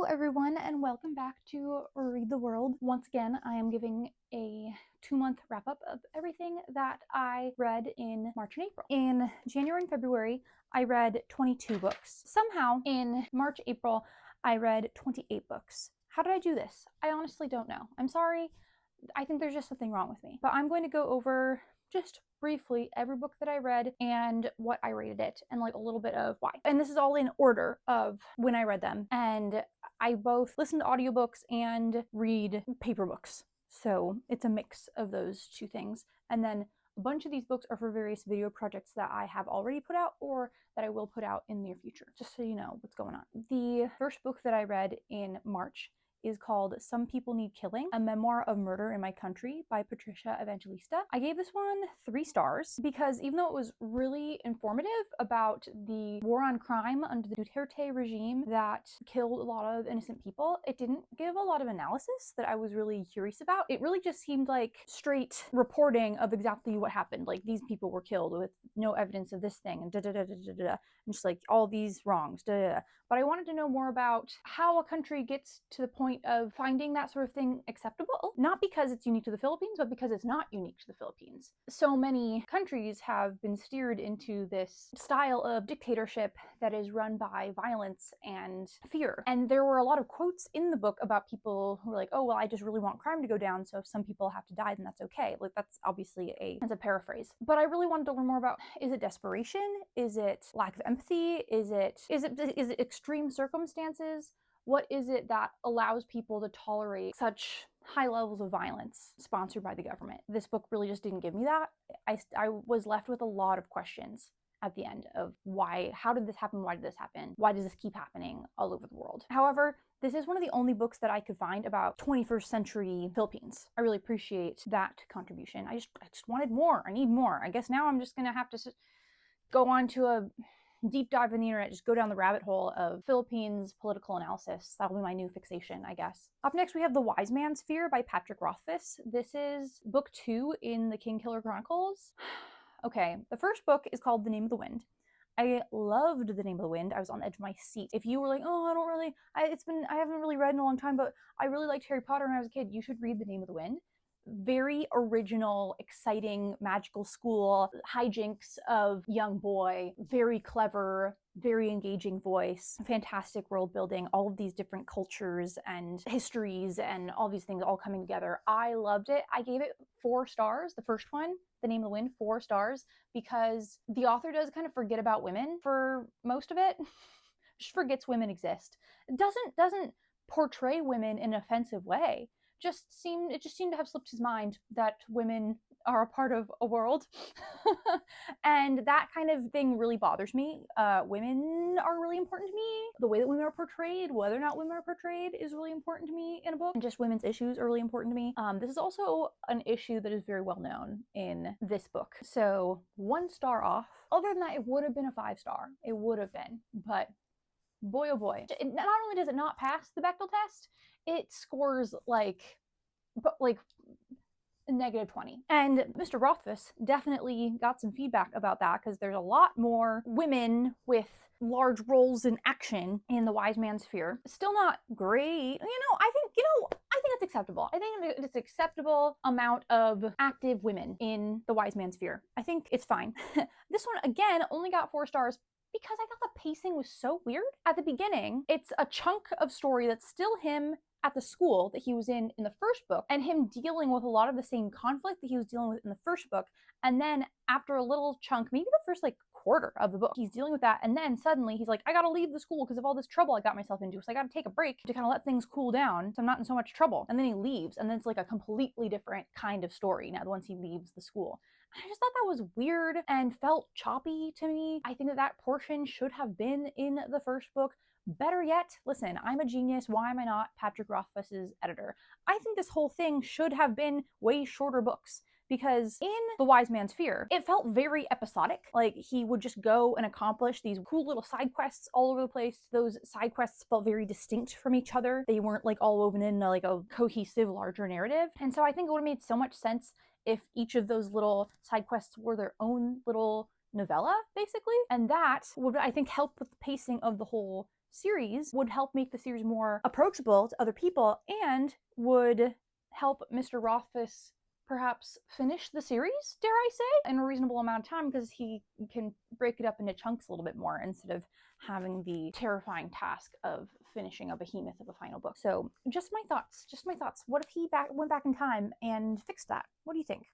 everyone, and welcome back to Read the World. Once again, I am giving a 2-month wrap-up of everything that I read in March and April. In January and February, I read 22 books. Somehow, in March, April, I read 28 books. How did I do this? I honestly don't know. I'm sorry. I think there's just something wrong with me. But I'm going to go over just briefly every book that I read and what I rated it and like a little bit of why. And this is all in order of when I read them. And I both listen to audiobooks and read paper books. So it's a mix of those two things. And then a bunch of these books are for various video projects that I have already put out or that I will put out in the near future, just so you know what's going on. The first book that I read in March is called Some People Need Killing, a memoir of murder in my country by Patricia Evangelista. I gave this one 3 stars because even though it was really informative about the war on crime under the Duterte regime that killed a lot of innocent people, it didn't give a lot of analysis that I was really curious about. It really just seemed like straight reporting of exactly what happened. Like, these people were killed with no evidence of this thing and and just like all these wrongs, But I wanted to know more about how a country gets to the point of finding that sort of thing acceptable, not because it's unique to the Philippines, but because it's not unique to the Philippines. So many countries have been steered into this style of dictatorship that is run by violence and fear. And there were a lot of quotes in the book about people who were like, oh, well, I just really want crime to go down, so if some people have to die, then that's okay. Like, that's obviously it's a paraphrase. But I really wanted to learn more about, is it desperation? Is it lack of empathy? Is it extreme circumstances? What is it that allows people to tolerate such high levels of violence sponsored by the government? This book really just didn't give me that. I was left with a lot of questions at the end of why, how did this happen? Why did this happen? Why does this keep happening all over the world? However, this is one of the only books that I could find about 21st century Philippines. I really appreciate that contribution. I just wanted more. I need more. I guess now I'm just gonna have to go on to a deep dive in the internet, just go down the rabbit hole of Philippines political analysis. That'll be my new fixation, I guess. Up next, we have The Wise Man's Fear by Patrick Rothfuss. This is book 2 in the Kingkiller Chronicles. Okay, the first book is called The Name of the Wind. I loved The Name of the Wind. I was on the edge of my seat. If you were like, oh, I haven't really read in a long time, but I really liked Harry Potter when I was a kid, you should read The Name of the Wind. Very original, exciting, magical school hijinks of young boy, very clever, very engaging voice, fantastic world building, all of these different cultures and histories and all these things all coming together. I loved it. I gave it 4 stars, the first one, The Name of the Wind, 4 stars, because the author does kind of forget about women for most of it. Just forgets women exist. It doesn't portray women in an offensive way. It just seemed to have slipped his mind that women are a part of a world. And that kind of thing really bothers me. Women are really important to me. The way that women are portrayed, whether or not women are portrayed, is really important to me in a book. And just women's issues are really important to me. This is also an issue that is very well known in this book. So 1 star off. Other than that, it would have been a 5-star. It would have been, but boy oh boy. Not only does it not pass the Bechdel test, it scores like -20. And Mr. Rothfuss definitely got some feedback about that, because there's a lot more women with large roles in action in The Wise Man's Fear. Still not great. I think it's acceptable. I think it's an acceptable amount of active women in The Wise Man's Fear. I think it's fine. This one, again, only got 4 stars because I thought the pacing was so weird. At the beginning, it's a chunk of story that's still him at the school that he was in the first book, and him dealing with a lot of the same conflict that he was dealing with in the first book. And then after a little chunk, maybe the first quarter of the book, he's dealing with that, and then suddenly he's like, I gotta leave the school because of all this trouble I got myself into, so I gotta take a break to kind of let things cool down so I'm not in so much trouble. And then he leaves, and then it's like a completely different kind of story now once he leaves the school. I just thought that was weird and felt choppy to me. I think that portion should have been in the first book. Better yet, listen, I'm a genius. Why am I not Patrick Rothfuss's editor? I think this whole thing should have been way shorter books, because in The Wise Man's Fear, it felt very episodic. Like, he would just go and accomplish these cool little side quests all over the place. Those side quests felt very distinct from each other. They weren't all woven in a cohesive, larger narrative. And so I think it would have made so much sense if each of those little side quests were their own little novella, basically. And that would, I think, help with the pacing of the whole series would help make the series more approachable to other people and would help Mr. Rothfuss perhaps finish the series, dare I say, in a reasonable amount of time, because he can break it up into chunks a little bit more instead of having the terrifying task of finishing a behemoth of a final book. So just my thoughts. What if he went back in time and fixed that? What do you think?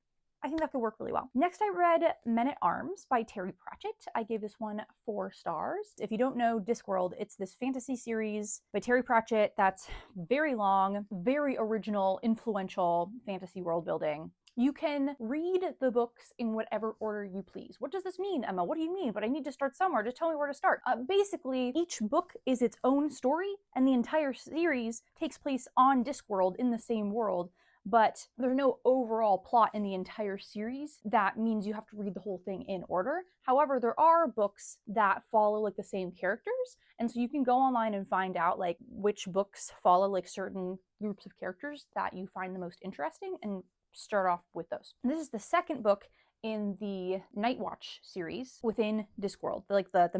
I think that could work really well. Next, I read Men at Arms by Terry Pratchett. I gave this one 4 stars. If you don't know Discworld, it's this fantasy series by Terry Pratchett that's very long, very original, influential fantasy world building. You can read the books in whatever order you please. What does this mean, Emma? What do you mean? But I need to start somewhere. Just tell me where to start. Basically, each book is its own story, and the entire series takes place on Discworld in the same world. But there's no overall plot in the entire series. That means you have to read the whole thing in order. However, there are books that follow like the same characters, and so you can go online and find out like which books follow like certain groups of characters that you find the most interesting and start off with those. And this is the second book in the Night Watch series within Discworld, like the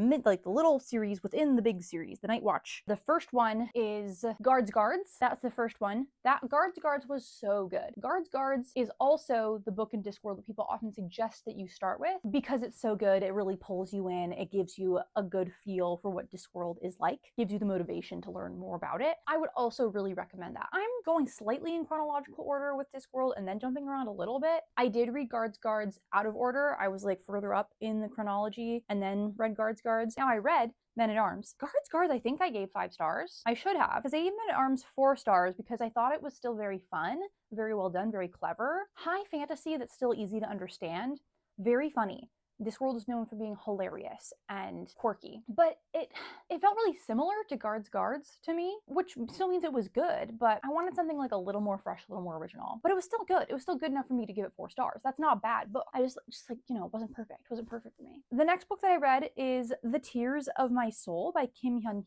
little series within the big series, the Night Watch. The first one is Guards. That's the first one. That Guards was so good. Guards is also the book in Discworld that people often suggest that you start with because it's so good. It really pulls you in. It gives you a good feel for what Discworld is like, gives you the motivation to learn more about it. I would also really recommend that. I'm going slightly in chronological order with Discworld and then jumping around a little bit. I did read Guards out of order. I was like further up in the chronology and then read Guards. Now I read Men at Arms. Guards, I think I gave 5 stars. I should have, because I gave Men at Arms 4 stars because I thought it was still very fun, very well done, very clever. High fantasy that's still easy to understand, very funny. Discworld is known for being hilarious and quirky, but it felt really similar to Guards to me, which still means it was good, but I wanted something like a little more fresh, a little more original. But it was still good. It was still good enough for me to give it 4 stars. That's not a bad book. I just like, you know, it wasn't perfect. It wasn't perfect for me. The next book that I read is The Tears of My Soul by Hyun.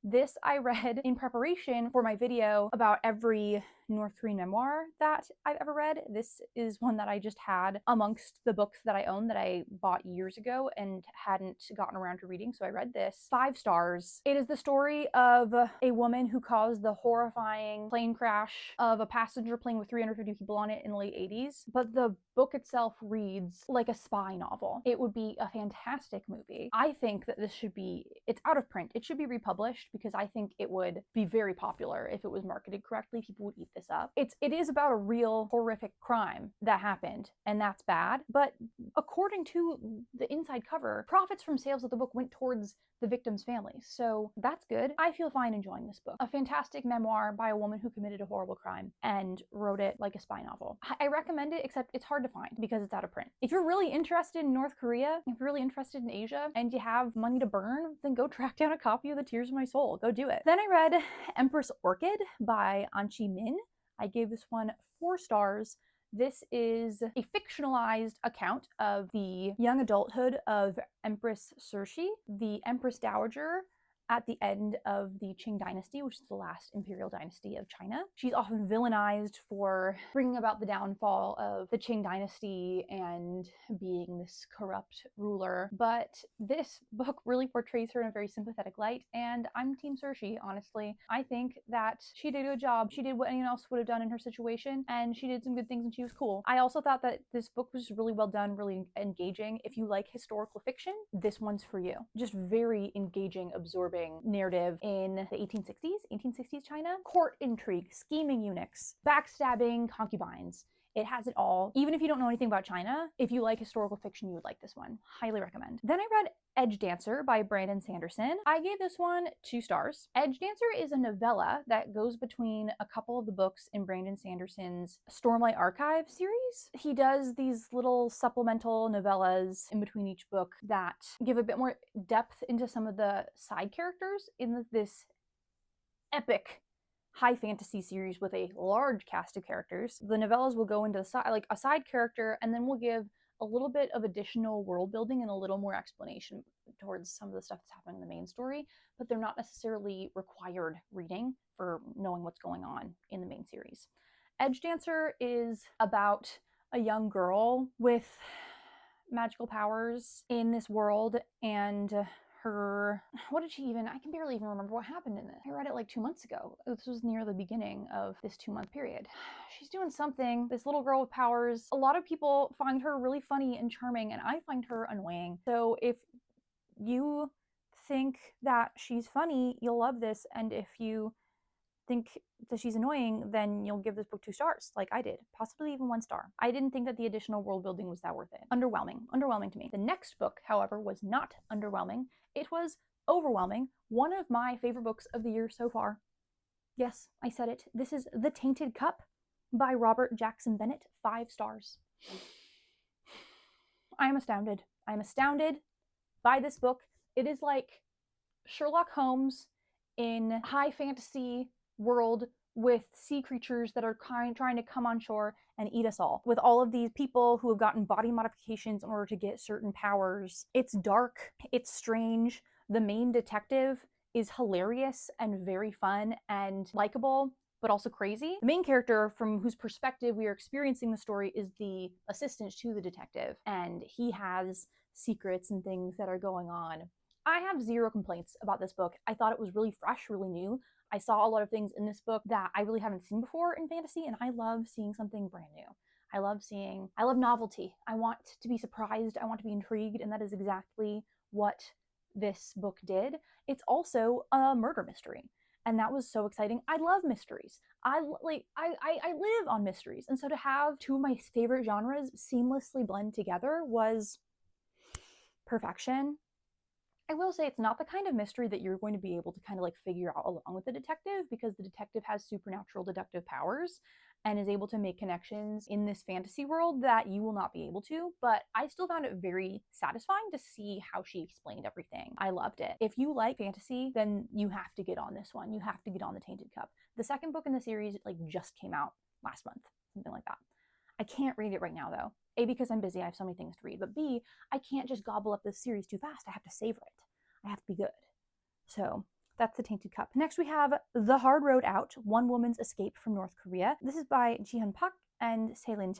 This I read in preparation for my video about every North Korean memoir that I've ever read. This is one that I just had amongst the books that I own that I bought years ago and hadn't gotten around to reading, so I read this. 5 stars. It is the story of a woman who caused the horrifying plane crash of a passenger plane with 350 people on it in the late 80s, but the book itself reads like a spy novel. It would be a fantastic movie. I think that this should be, it's out of print. It should be republished because I think it would be very popular if it was marketed correctly. People would eat this up. It is about a real horrific crime that happened, and that's bad, but according to the inside cover, profits from sales of the book went towards the victim's families, so that's good. I feel fine enjoying this book. A fantastic memoir by a woman who committed a horrible crime and wrote it like a spy novel. I recommend it, except it's hard to find because it's out of print. If you're really interested in North Korea, if you're really interested in Asia, and you have money to burn, then go track down a copy of The Tears of My Soul. Go do it. Then I read Empress Orchid by Anchee. I gave this one 4 stars. This is a fictionalized account of the young adulthood of Empress Seh-lynn, the Empress Dowager at the end of the Qing dynasty, which is the last imperial dynasty of China. She's often villainized for bringing about the downfall of the Qing dynasty and being this corrupt ruler, but this book really portrays her in a very sympathetic light, and I'm Team Seh-lynn, honestly. I think that she did a good job. She did what anyone else would have done in her situation, and she did some good things, and she was cool. I also thought that this book was really well done, really engaging. If you like historical fiction, this one's for you. Just very engaging, absorbing narrative in the 1860s China. Court intrigue, scheming eunuchs, backstabbing concubines. It has it all. Even if you don't know anything about China, if you like historical fiction, you would like this one. Highly recommend. Then I read Edgedancer by Sanderson. I gave this one 2 stars. Edgedancer is a novella that goes between a couple of the books in Sanderson's Stormlight Archive series. He does these little supplemental novellas in between each book that give a bit more depth into some of the side characters in this epic high fantasy series with a large cast of characters. The novellas will go into a side character, and then we'll give a little bit of additional world building and a little more explanation towards some of the stuff that's happening in the main story, but they're not necessarily required reading for knowing what's going on in the main series. Edgedancer is about a young girl with magical powers in this world, and what did she even, I can barely even remember what happened in this. I read it like 2 months ago. This was near the beginning of this 2-month period. She's doing something, this little girl with powers. A lot of people find her really funny and charming, and I find her annoying. So if you think that she's funny, you'll love this, and if you think that she's annoying, then you'll give this book 2 stars, like I did, possibly even 1 star. I didn't think that the additional world building was that worth it. Underwhelming to me. The next book, however, was not underwhelming. It was overwhelming. One of my favorite books of the year so far. Yes, I said it. This is The Tainted Cup by Robert Jackson Bennett, 5 stars. I am astounded. I am astounded by this book. It is like Sherlock Holmes in high fantasy world with sea creatures that are trying to come on shore and eat us all, with all of these people who have gotten body modifications in order to get certain powers. It's dark, it's strange. The main detective is hilarious and very fun and likable, but also crazy. The main character from whose perspective we are experiencing the story is the assistant to the detective, and he has secrets and things that are going on. I have 0 complaints about this book. I thought it was really fresh, really new. I saw a lot of things in this book that I really haven't seen before in fantasy, and I love seeing something brand new. I love novelty. I want to be surprised. I want to be intrigued, and that is exactly what this book did. It's also a murder mystery, and that was so exciting. I love mysteries. I live on mysteries, and so to have 2 of my favorite genres seamlessly blend together was perfection. I will say it's not the kind of mystery that you're going to be able to kind of like figure out along with the detective, because the detective has supernatural deductive powers and is able to make connections in this fantasy world that you will not be able to, but I still found it very satisfying to see how she explained everything. I loved it. If you like fantasy, then you have to get on this one. You have to get on The Tainted Cup. The second book in the series like just came out last month, something like that. I can't read it right now though. A, because I'm busy, I have so many things to read, but B, I can't just gobble up this series too fast. I have to savor it. I have to be good. So that's The Tainted Cup. Next we have The Hard Road Out, One Woman's Escape from North Korea. This is by Jihyun and Seh-lynn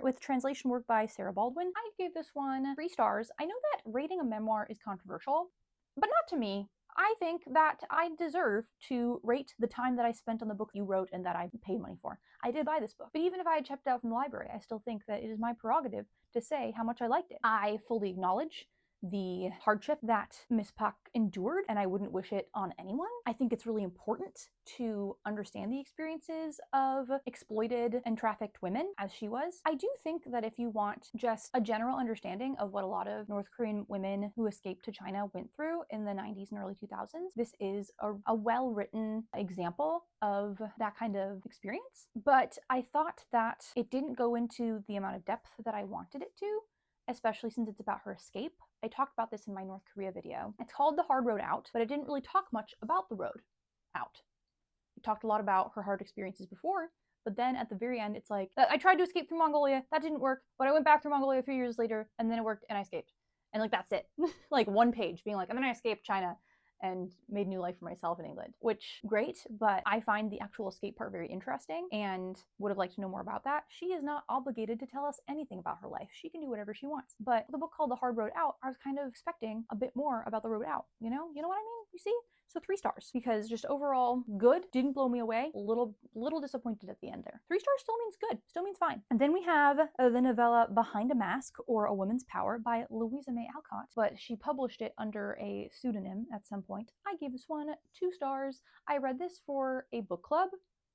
with translation work by Sarah Baldwin. I gave this one 3 stars. I know that rating a memoir is controversial, but not to me. I think that I deserve to rate the time that I spent on the book you wrote and that I paid money for. I did buy this book, but even if I had checked out from the library, I still think that it is my prerogative to say how much I liked it. I fully acknowledge the hardship that Miss Pak endured, and I wouldn't wish it on anyone. I think it's really important to understand the experiences of exploited and trafficked women, as she was. I do think that if you want just a general understanding of what a lot of North Korean women who escaped to China went through in the 90s and early 2000s, this is a well-written example of that kind of experience. But I thought that it didn't go into the amount of depth that I wanted it to, especially since it's about her escape. I talked about this in my North Korea video. It's called The Hard Road Out, but I didn't really talk much about the road out. I talked a lot about her hard experiences before, but then at the very end, it's like, I tried to escape through Mongolia, that didn't work, but I went back through Mongolia 3 years later, and then it worked, and I escaped. And like, that's it. Like 1 page being like, and then I escaped China and made new life for myself in England, which great, but I find the actual escape part very interesting and would have liked to know more about that. She is not obligated to tell us anything about her life. She can do whatever she wants. But the book called The Hard Road Out, I was kind of expecting a bit more about the road out, you know? You know what I mean? You see? So 3 stars, because just overall good, didn't blow me away. A little disappointed at the end there. 3 stars still means good, still means fine. And then we have the novella Behind a Mask, or A Woman's Power by Louisa Alcott, but she published it under a pseudonym at some point. I gave this one 2 stars. I read this for a book club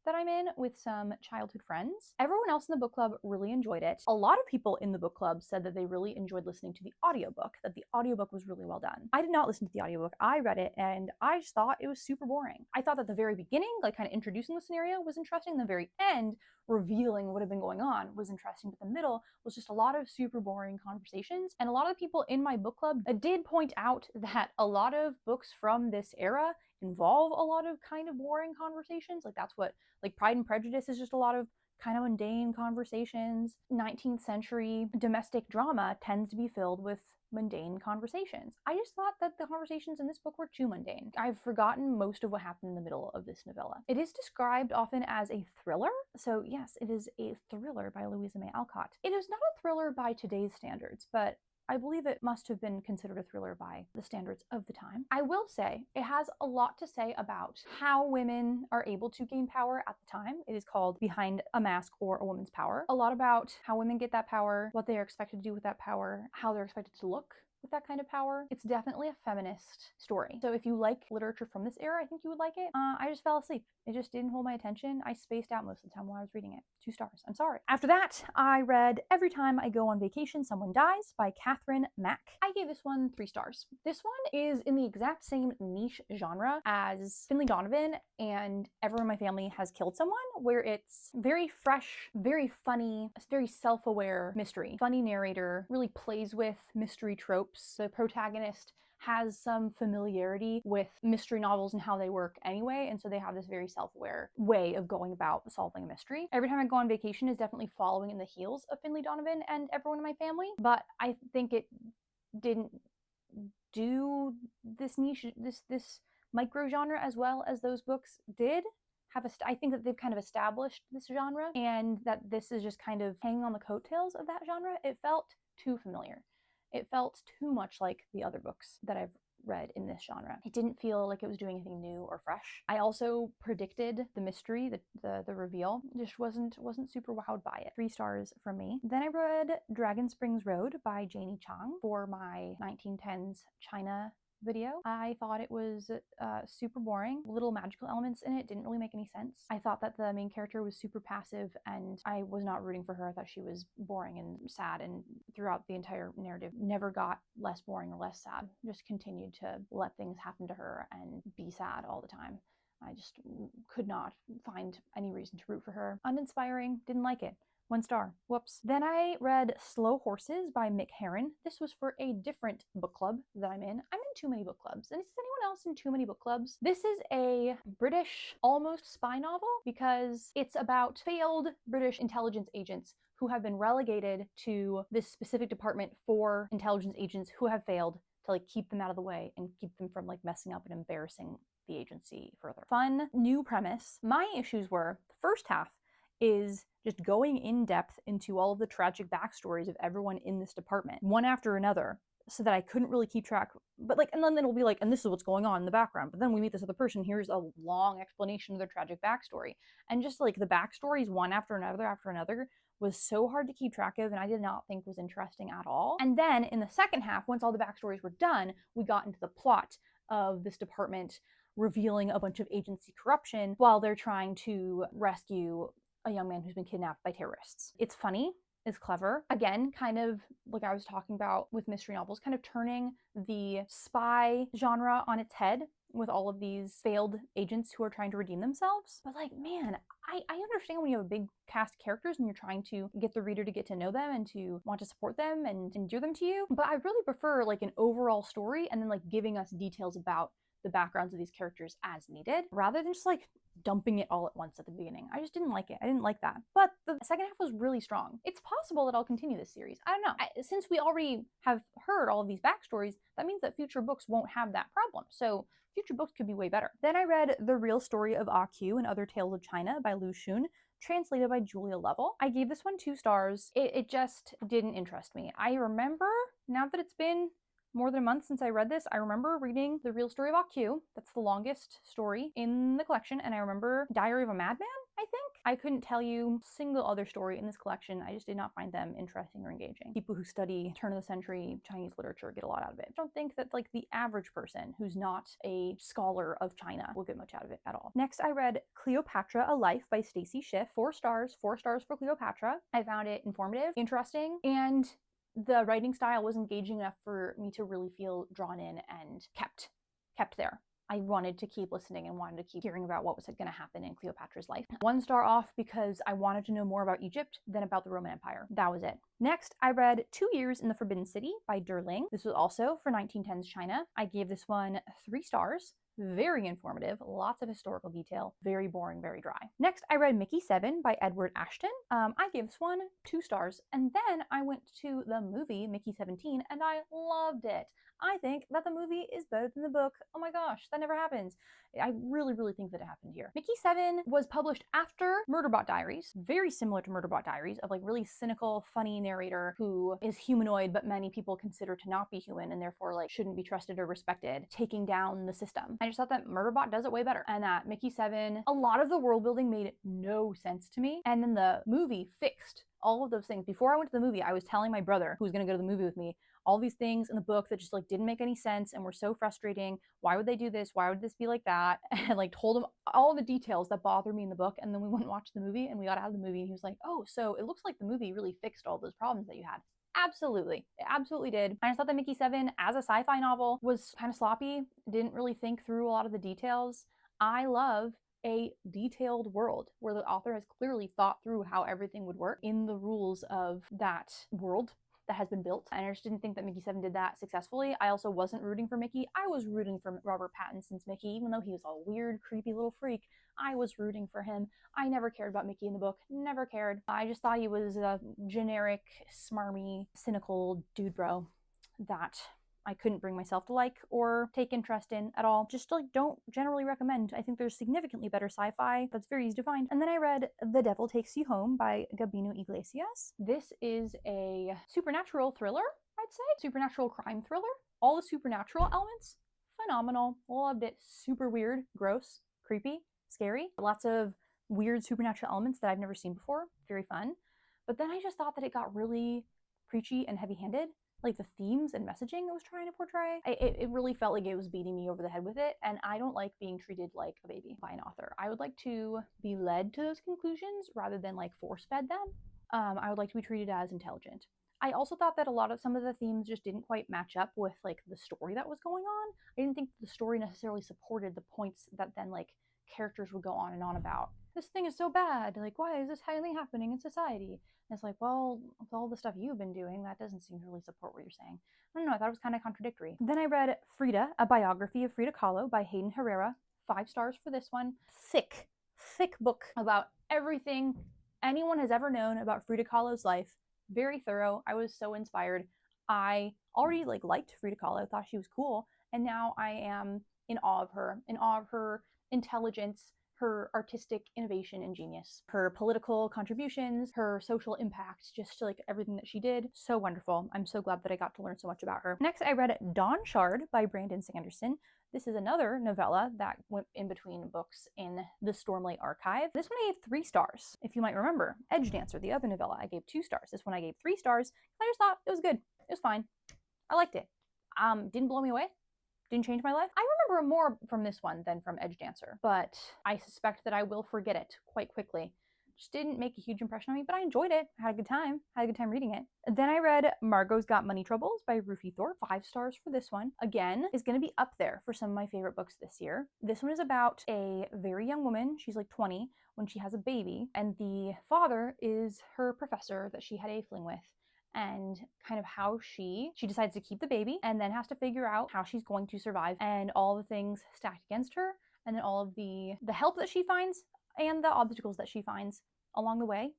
that I'm in with some childhood friends. Everyone else in the book club really enjoyed it. A lot of people in the book club said that they really enjoyed listening to the audiobook, that the audiobook was really well done. I did not listen to the audiobook. I read it and I just thought it was super boring. I thought that the very beginning, like kind of introducing the scenario, was interesting. The very end, revealing what had been going on, was interesting, but the middle was just a lot of super boring conversations. And a lot of people in my book club did point out that a lot of books from this era involve a lot of kind of boring conversations. Like that's what, like Pride and Prejudice is just a lot of kind of mundane conversations. 19th century domestic drama tends to be filled with mundane conversations. I just thought that the conversations in this book were too mundane. I've forgotten most of what happened in the middle of this novella. It is described often as a thriller. So yes, it is a thriller by Louisa Alcott. It is not a thriller by today's standards, but I believe it must have been considered a thriller by the standards of the time. I will say it has a lot to say about how women are able to gain power at the time. It is called Behind a Mask or A Woman's Power. A lot about how women get that power, what they are expected to do with that power, how they're expected to look with that kind of power. It's definitely a feminist story. So if you like literature from this era, I think you would like it. I just fell asleep. It just didn't hold my attention. I spaced out most of the time while I was reading it. 2 stars. I'm sorry. After that, I read Every Time I Go on Vacation, Someone Dies by Mack. I gave this one 3 stars. This one is in the exact same niche genre as Finley Donovan and Everyone in My Family Has Killed Someone, where it's very fresh, very funny, very self-aware mystery. Funny narrator, really plays with mystery tropes. The protagonist has some familiarity with mystery novels and how they work anyway, and so they have this very self-aware way of going about solving a mystery. Every Time I Go on Vacation is definitely following in the heels of Finley Donovan and Everyone in My Family, but I think it didn't do this niche, this micro genre as well as those books did. I think that they've kind of established this genre, and that this is just kind of hanging on the coattails of that genre. It felt too familiar. It felt too much like the other books that I've read in this genre. It didn't feel like it was doing anything new or fresh. I also predicted the mystery, the reveal. Just wasn't super wowed by it. 3 stars from me. Then I read Dragon Springs Road by Janie Chang for my 1910s China video. I thought it was super boring. Little magical elements in it didn't really make any sense. I thought that the main character was super passive and I was not rooting for her. I thought she was boring and sad, and throughout the entire narrative never got less boring or less sad. Just continued to let things happen to her and be sad all the time. I just could not find any reason to root for her. Uninspiring, didn't like it. 1 star. Whoops. Then I read Slow Horses by Mick Herron. This was for a different book club that I'm in. I'm in too many book clubs. And is anyone else in too many book clubs? This is a British almost spy novel because it's about failed British intelligence agents who have been relegated to this specific department for intelligence agents who have failed to like keep them out of the way and keep them from like messing up and embarrassing the agency further. Fun new premise. My issues were the first half is just going in depth into all of the tragic backstories of everyone in this department, one after another, so that I couldn't really keep track. But like, and then it'll be like, and this is what's going on in the background. But then we meet this other person, here's a long explanation of their tragic backstory. And just like the backstories, one after another, was so hard to keep track of, and I did not think was interesting at all. And then in the second half, once all the backstories were done, we got into the plot of this department revealing a bunch of agency corruption while they're trying to rescue a young man who's been kidnapped by terrorists. It's funny, it's clever. Again, kind of like I was talking about with mystery novels, kind of turning the spy genre on its head with all of these failed agents who are trying to redeem themselves. But like, man, I understand when you have a big cast of characters and you're trying to get the reader to get to know them and to want to support them and endear them to you. But I really prefer like an overall story and then like giving us details about the backgrounds of these characters as needed, rather than just like dumping it all at once at the beginning. I just didn't like it. I didn't like that. But the second half was really strong. It's possible that I'll continue this series. I don't know. Since we already have heard all of these backstories, that means that future books won't have that problem. So future books could be way better. Then I read The Real Story of Ah-Q and Other Tales of China by Lu Xun, translated by Julia Lovell. I gave this one 2 stars. It just didn't interest me. I remember, now that it's been more than a month since I read this, I remember reading The Real Story of Ah-Q. That's the longest story in the collection. And I remember Diary of a Madman, I think. I couldn't tell you a single other story in this collection. I just did not find them interesting or engaging. People who study turn of the century Chinese literature get a lot out of it. I don't think that like the average person who's not a scholar of China will get much out of it at all. Next, I read Cleopatra, A Life by Stacy Schiff. 4 stars. 4 stars for Cleopatra. I found it informative, interesting, and the writing style was engaging enough for me to really feel drawn in and kept there. I wanted to keep listening and wanted to keep hearing about what was going to happen in Cleopatra's life. 1 star off because I wanted to know more about Egypt than about the Roman Empire. That was it. Next, I read 2 Years in the Forbidden City by Ling. This was also for 1910s China. I gave this one 3 stars. Very informative, lots of historical detail, very boring, very dry. Next, I read Mickey 7 by Edward Ashton. I gave this one 2 stars, and then I went to the movie Mickey 17, and I loved it. I think that the movie is better than the book. Oh my gosh, that never happens. I really, really think that it happened here. Mickey 7 was published after Murderbot Diaries, very similar to Murderbot Diaries, of like really cynical, funny narrator who is humanoid, but many people consider to not be human and therefore like shouldn't be trusted or respected, taking down the system. I just thought that Murderbot does it way better, and that Mickey 7, a lot of the world building made no sense to me, and then the movie fixed all of those things. Before I went to the movie, I was telling my brother, who was going to go to the movie with me, all these things in the book that just like didn't make any sense and were so frustrating. Why would they do this? Why would this be like that? And like told him all the details that bother me in the book. And then we went and watched the movie, and we got out of the movie and he was like, oh, so it looks like the movie really fixed all those problems that you had. Absolutely. It absolutely did. I just thought that Mickey 7 as a sci-fi novel was kind of sloppy. Didn't really think through a lot of the details. I love a detailed world where the author has clearly thought through how everything would work in the rules of that world that has been built. And I just didn't think that Mickey 7 did that successfully. I also wasn't rooting for Mickey. I was rooting for Robert Pattinson's Mickey, even though he was a weird, creepy little freak. I was rooting for him. I never cared about Mickey in the book. Never cared. I just thought he was a generic, smarmy, cynical dude bro that I couldn't bring myself to like or take interest in at all. Just like don't generally recommend. I think there's significantly better sci-fi that's very easy to find. And then I read The Devil Takes You Home by Gabino Iglesias. This is a supernatural thriller, I'd say. Supernatural crime thriller. All the supernatural elements, phenomenal. Loved it. Super weird, gross, creepy, scary. Lots of weird supernatural elements that I've never seen before. Very fun. But then I just thought that it got really preachy and heavy-handed. Like the themes and messaging it was trying to portray, it really felt like it was beating me over the head with it, and I don't like being treated like a baby by an author. I would like to be led to those conclusions rather than like force-fed them. I would like to be treated as intelligent. I also thought that some of the themes just didn't quite match up with like the story that was going on. I didn't think the story necessarily supported the points that then like characters would go on and on about. This thing is so bad, like why is this highly happening in society? And it's like, well, with all the stuff you've been doing, that doesn't seem to really support what you're saying. I don't know, I thought it was kind of contradictory. Then I read Frida, a biography of Frida Kahlo by Hayden Herrera. 5 stars for this one. Thick book about everything anyone has ever known about Frida Kahlo's life. Very thorough. I was so inspired. I already liked Frida Kahlo, thought she was cool, and now I am in awe of her intelligence, her artistic innovation and genius, her political contributions, her social impact, just like everything that she did. So wonderful. I'm so glad that I got to learn so much about her. Next, I read Dawnshard by Brandon Sanderson. This is another novella that went in between books in the Stormlight Archive. This one I gave 3 stars. If you might remember, Edgedancer, the other novella, I gave 2 stars. This one I gave 3 stars. I just thought it was good. It was fine. I liked it. Didn't blow me away. Didn't change my life. I remember more from this one than from Edgedancer, but I suspect that I will forget it quite quickly. Just didn't make a huge impression on me, but I enjoyed it. I had a good time. Reading it. Then I read Margot's Got Money Troubles by Rufi Thorpe. 5 stars for this one. Again, is going to be up there for some of my favorite books this year. This one is about a very young woman. She's like 20 when she has a baby, and the father is her professor that she had a fling with, and kind of how she decides to keep the baby and then has to figure out how she's going to survive, and all the things stacked against her, and then all of the help that she finds and the obstacles that she finds along the way.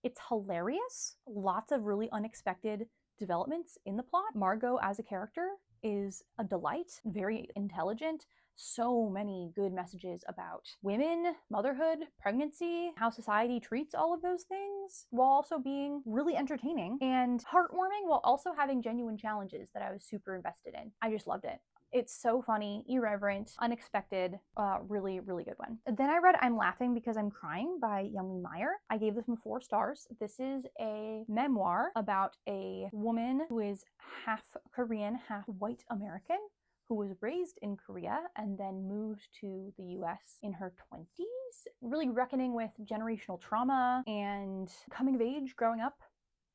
It's hilarious. Lots of really unexpected developments in the plot. Margot as a character is a delight, very intelligent. So many good messages about women, motherhood, pregnancy, how society treats all of those things, while also being really entertaining and heartwarming, while also having genuine challenges that I was super invested in. I just loved it. It's so funny, irreverent, unexpected, really, really good one. Then I read I'm Laughing Because I'm Crying by Youngmi Meyer. I gave this one 4 stars. This is a memoir about a woman who is half Korean, half white American, who was raised in Korea and then moved to the US in her 20s, really reckoning with generational trauma and coming of age, growing up,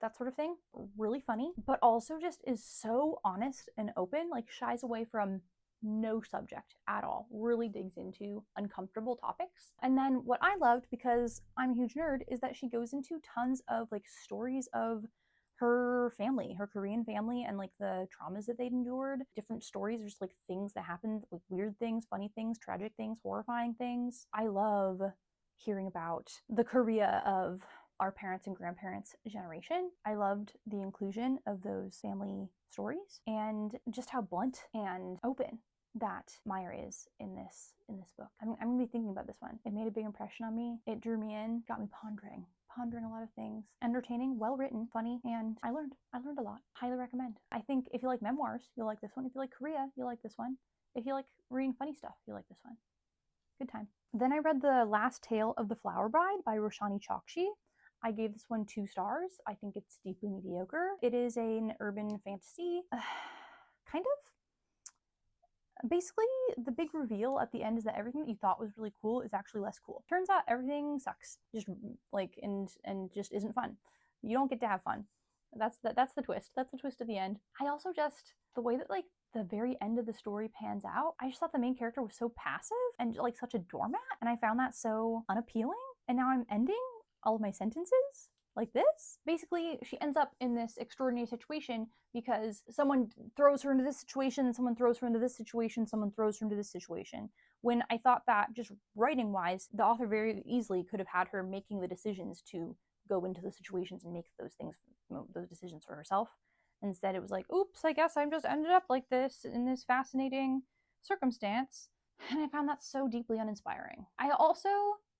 that sort of thing. Really funny, but also just is so honest and open, like shies away from no subject at all, really digs into uncomfortable topics. And then what I loved, because I'm a huge nerd, is that she goes into tons of like stories of her family, her Korean family, and like the traumas that they'd endured, different stories, just like things that happened, like weird things, funny things, tragic things, horrifying things. I love hearing about the Korea of our parents' and grandparents' generation. I loved the inclusion of those family stories and just how blunt and open that Meyer is in this book. I'm gonna be thinking about this one. It made a big impression on me. It drew me in, got me pondering a lot of things. Entertaining, well written, funny, and I learned a lot. Highly recommend. I think if you like memoirs, you'll like this one. If you like Korea, you'll like this one. If you like reading funny stuff, you'll like this one. Good time. Then I read The Last Tale of the Flower Bride by Roshani Chokshi. I gave this one 2 stars. I think it's deeply mediocre. It is an urban fantasy, kind of. Basically, the big reveal at the end is that everything that you thought was really cool is actually less cool. Turns out everything sucks, just like and just isn't fun. You don't get to have fun. That's the twist. That's the twist at the end. I also just, the way that like the very end of the story pans out, I just thought the main character was so passive and like such a doormat, and I found that so unappealing. And now I'm ending all of my sentences like this. Basically, she ends up in this extraordinary situation because someone throws her into this situation, someone throws her into this situation, someone throws her into this situation. When I thought that, just writing-wise, the author very easily could have had her making the decisions to go into the situations and make those decisions for herself. Instead, it was like, oops, I guess I'm just ended up like this in this fascinating circumstance. And I found that so deeply uninspiring. I also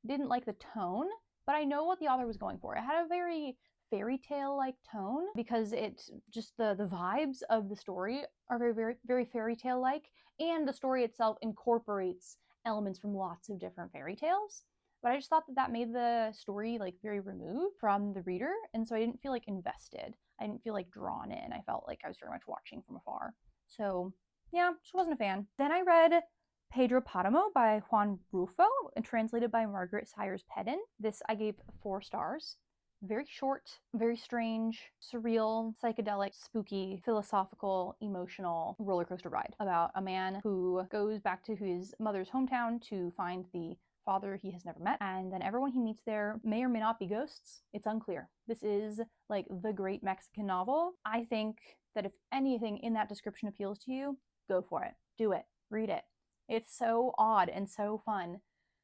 didn't like the tone, but I know what the author was going for. It had a very fairy tale-like tone because it just the vibes of the story are very fairy tale-like, and the story itself incorporates elements from lots of different fairy tales. But I just thought that made the story like very removed from the reader, and so I didn't feel like invested. I didn't feel like drawn in. I felt like I was very much watching from afar. So yeah, just wasn't a fan. Then I read Pedro Paramo by Juan Rulfo, and translated by Margaret Sayers Pedden. This I gave 4 stars. Very short, very strange, surreal, psychedelic, spooky, philosophical, emotional roller coaster ride about a man who goes back to his mother's hometown to find the father he has never met, and then everyone he meets there may or may not be ghosts. It's unclear. This is like the great Mexican novel. I think that if anything in that description appeals to you, go for it. Do it. Read it. It's so odd and so fun.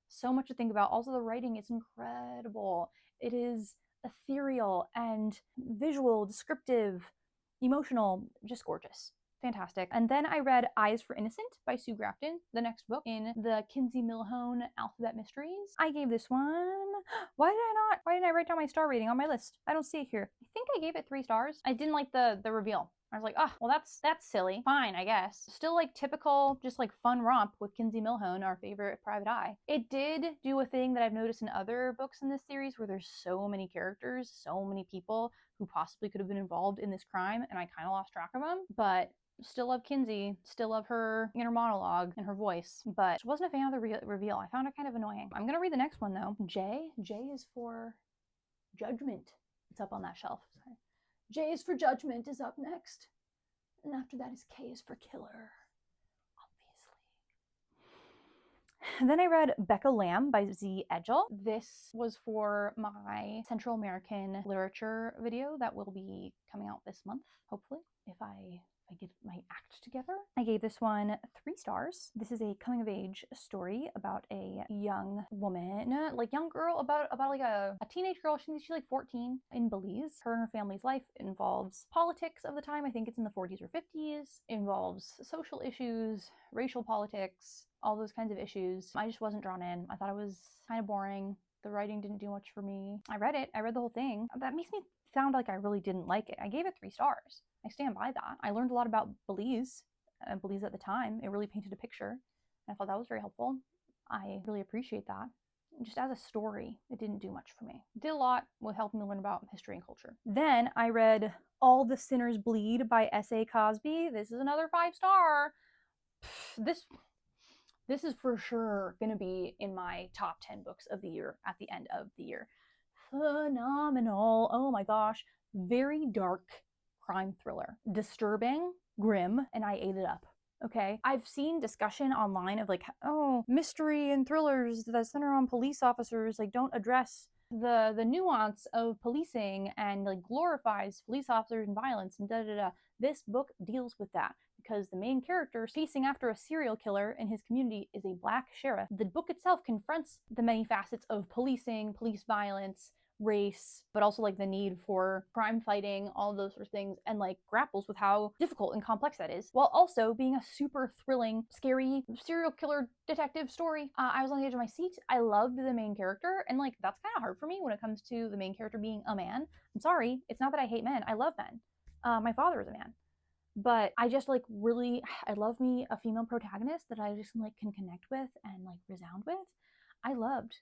So much to think about. Also, the writing is incredible. It is ethereal and visual, descriptive, emotional, just gorgeous. Fantastic. And then I read Eyes for Innocent by Sue Grafton, the next book in the Kinsey Millhone Alphabet Mysteries. I gave this one... Why didn't I write down my star rating on my list? I don't see it here. I think I gave it 3 stars. I didn't like the reveal. I was like, oh, well, that's silly. Fine, I guess. Still like typical, just like fun romp with Kinsey Millhone, our favorite private eye. It did do a thing that I've noticed in other books in this series where there's so many characters, so many people who possibly could have been involved in this crime, and I kind of lost track of them. But still love Kinsey, still love her inner monologue and her voice, but wasn't a fan of the reveal. I found it kind of annoying. I'm gonna read the next one though. J is for Judgment. It's up on that shelf. Sorry. J is for Judgment is up next. And after that is K is for Killer, obviously. And then I read Becca Lamb by Z. Edgel. This was for my Central American literature video that will be coming out this month, hopefully, if I get my act together. I gave this one 3 stars. This is a coming of age story about a young woman, like young girl, about like a teenage girl. She's like 14 in Belize. Her and her family's life involves politics of the time. I think it's in the 40s or 50s. Involves social issues, racial politics, all those kinds of issues. I just wasn't drawn in. I thought it was kind of boring. The writing didn't do much for me. I read the whole thing. That makes me sound like I really didn't like it. I gave it 3 stars. I stand by that. I learned a lot about Belize at the time. It really painted a picture. I thought that was very helpful. I really appreciate that. Just as a story, it didn't do much for me. It did a lot with helping me learn about history and culture. Then I read All the Sinners Bleed by S.A. Cosby. This is another 5-star. This is for sure going to be in my top 10 books of the year at the end of the year. Phenomenal. Oh my gosh. Very dark crime thriller. Disturbing, grim, and I ate it up. Okay? I've seen discussion online of like, oh, mystery and thrillers that center on police officers like don't address the nuance of policing and like glorifies police officers and violence and da-da-da. This book deals with that because the main character chasing after a serial killer in his community is a black sheriff. The book itself confronts the many facets of policing, police violence, race, but also like the need for crime fighting, all of those sort of things, and like grapples with how difficult and complex that is, while also being a super thrilling, scary serial killer detective story. I was on the edge of my seat. I loved the main character, and like that's kind of hard for me when it comes to the main character being a man. I'm sorry, it's not that I hate men. I love men. My father is a man. But I just like really, I love me a female protagonist that I just like can connect with and like resound with. I loved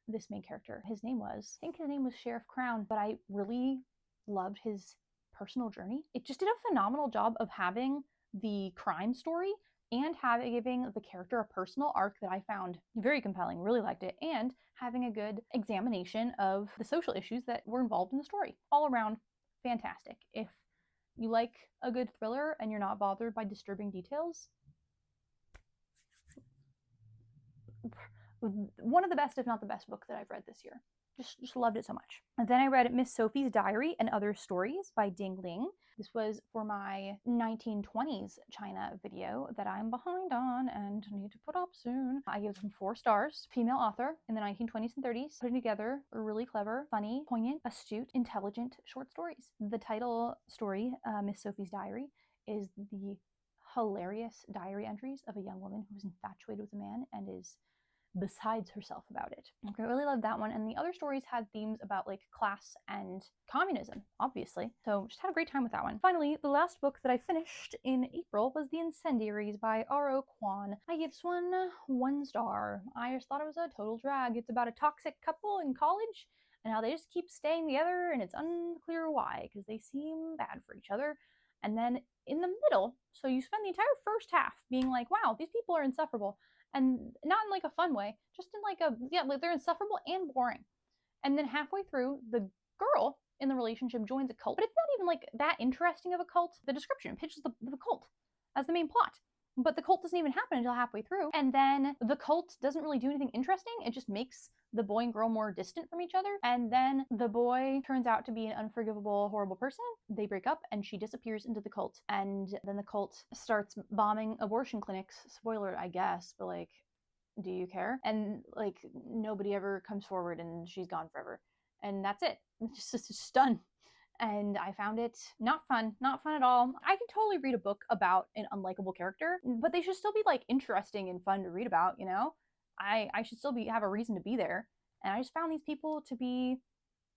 this main character. His name was, I think his name was Sheriff Crown, but I really loved his personal journey. It just did a phenomenal job of having the crime story and giving the character a personal arc that I found very compelling, really liked it, and having a good examination of the social issues that were involved in the story. All around, fantastic. If you like a good thriller and you're not bothered by disturbing details, one of the best, if not the best book that I've read this year. Just loved it so much. And then I read Miss Sophie's Diary and Other Stories by Ling. This was for my 1920s China video that I'm behind on and need to put up soon. I gave them 4 stars. Female author in the 1920s and 30s, putting together really clever, funny, poignant, astute, intelligent short stories. The title story, Miss Sophie's Diary, is the hilarious diary entries of a young woman who is infatuated with a man and is besides herself about it. I really loved that one. And the other stories had themes about like class and communism, obviously. So just had a great time with that one. Finally, the last book that I finished in April was The Incendiaries by R.O. Kwon. I gave this one 1 star. I just thought it was a total drag. It's about a toxic couple in college and how they just keep staying together, and it's unclear why, because they seem bad for each other. And then in the middle, so you spend the entire first half being like, wow, these people are insufferable. And not in like a fun way, just in like a, yeah, like they're insufferable and boring. And then halfway through, the girl in the relationship joins a cult, but it's not even like that interesting of a cult. The description pitches the cult as the main plot, but the cult doesn't even happen until halfway through. And then the cult doesn't really do anything interesting. It just makes the boy and girl more distant from each other. And then the boy turns out to be an unforgivable, horrible person. They break up and she disappears into the cult. And then the cult starts bombing abortion clinics. Spoiler, I guess, but like, do you care? And like, nobody ever comes forward and she's gone forever. And that's it. It's just done. And I found it not fun at all. I can totally read a book about an unlikable character, but they should still be like interesting and fun to read about, you know? I should still have a reason to be there. And I just found these people to be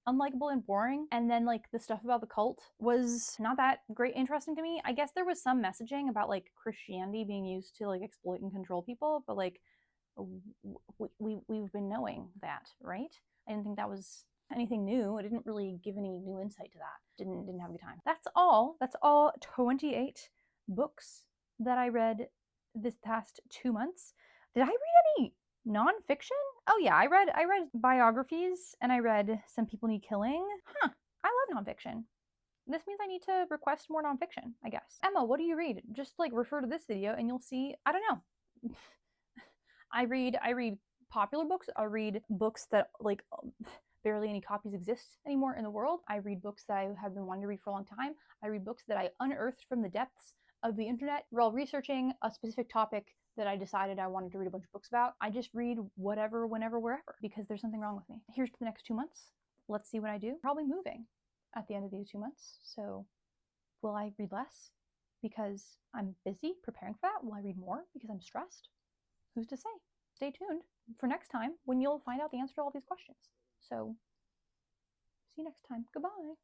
unlikable and boring. And then like the stuff about the cult was not that great interesting to me. I guess there was some messaging about like Christianity being used to like exploit and control people, but like we've been knowing that, right? I didn't think that was anything new. It didn't really give any new insight to that. Didn't have a good time. That's all 28 books that I read this past 2 months. Did I read any nonfiction? Oh yeah, I read biographies and I read Some People Need Killing. I love nonfiction. This means I need to request more nonfiction, I guess. Emma, what do you read? Just like refer to this video and you'll see, I don't know. I read popular books. I read books that like barely any copies exist anymore in the world. I read books that I have been wanting to read for a long time. I read books that I unearthed from the depths of the internet while researching a specific topic that I decided I wanted to read a bunch of books about. I just read whatever, whenever, wherever, because there's something wrong with me. Here's to the next 2 months. Let's see what I do. Probably moving at the end of these 2 months. So will I read less because I'm busy preparing for that? Will I read more because I'm stressed? Who's to say? Stay tuned for next time when you'll find out the answer to all these questions. So, see you next time. Goodbye.